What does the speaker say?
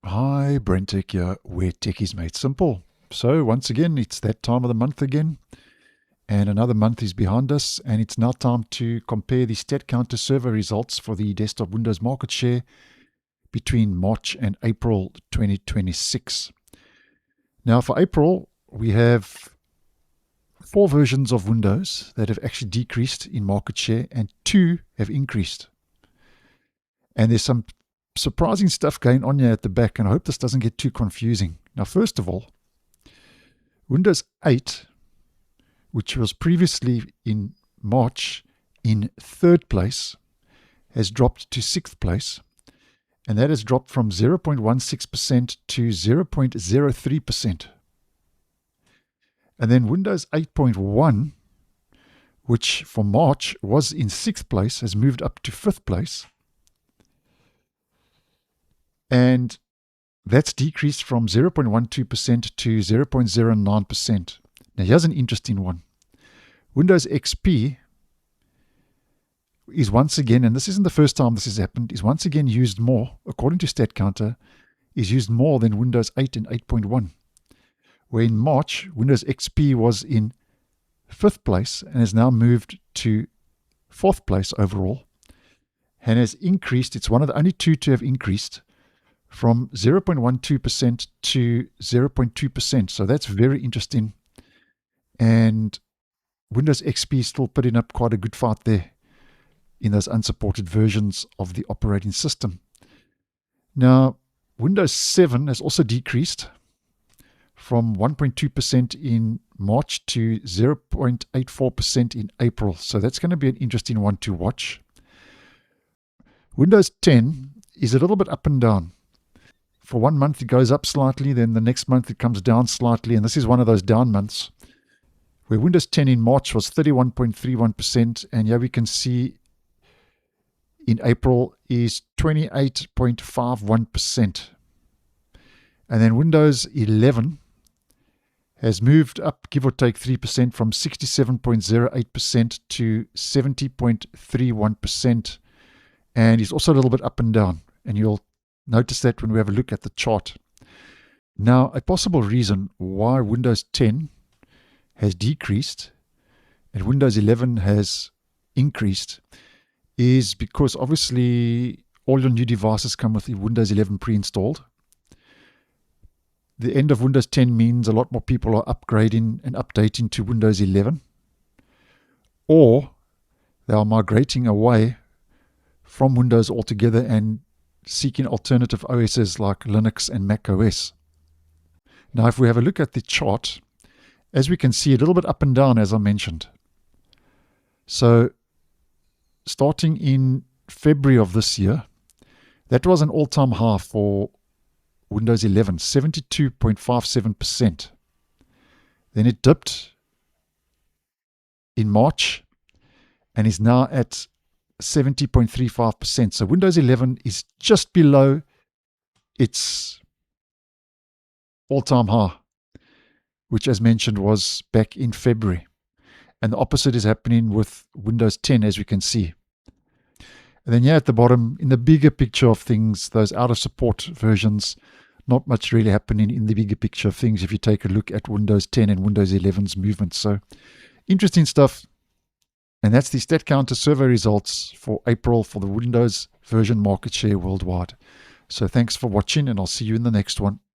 Hi, BrenTech here, where tech is made simple. So once again, it's that time of the month again, and another month is behind us, and it's now time to compare the Statcounter survey results for the desktop Windows market share between March and April 2026. Now for April, we have 4 versions of Windows that have actually decreased in market share, and 2 have increased. And there's some surprising stuff going on here at the back, and I hope this doesn't get too confusing. Now, first of all, Windows 8, which was previously in March in 3rd place, has dropped to 6th place, and that has dropped from 0.16% to 0.03%. And then Windows 8.1, which for March was in 6th place, has moved up to 5th place. And that's decreased from 0.12% to 0.09%. Now here's an interesting one. Windows XP is once again, and this isn't the first time this has happened, is once again used more, according to Statcounter, is used more than Windows 8 and 8.1. Where in March, Windows XP was in 5th place and has now moved to 4th place overall, and has increased, it's one of the only 2 to have increased, from 0.12% to 0.2%. So that's very interesting. And Windows XP is still putting up quite a good fight there in those unsupported versions of the operating system. Now, Windows 7 has also decreased from 1.2% in March to 0.84% in April. So that's going to be an interesting one to watch. Windows 10 is a little bit up and down. For 1 month it goes up slightly, then the next month it comes down slightly, and this is one of those down months where Windows 10 in March was 31.31%, and here we can see in April is 28.51%. And then Windows 11 has moved up, give or take 3%, from 67.08% to 70.31%, and is also a little bit up and down, and you'll notice that when we have a look at the chart. Now, a possible reason why Windows 10 has decreased and Windows 11 has increased is because obviously all your new devices come with Windows 11 pre-installed. The end of Windows 10 means a lot more people are upgrading and updating to Windows 11, or they are migrating away from Windows altogether and seeking alternative OSs like Linux and Mac OS. Now, if we have a look at the chart, as we can see, a little bit up and down, as I mentioned. So, starting in February of this year, that was an all-time high for Windows 11, 72.57%. Then it dipped in March and is now at 70.35%. So Windows 11 is just below its all-time high, which, as mentioned, was back in February. And the opposite is happening with Windows 10, as we can see. And then here at the bottom, in the bigger picture of things, those out of support versions, not much really happening in the bigger picture of things if you take a look at Windows 10 and Windows 11's movement. So interesting stuff. And that's the Statcounter survey results for April for the Windows version market share worldwide. So thanks for watching, and I'll see you in the next one.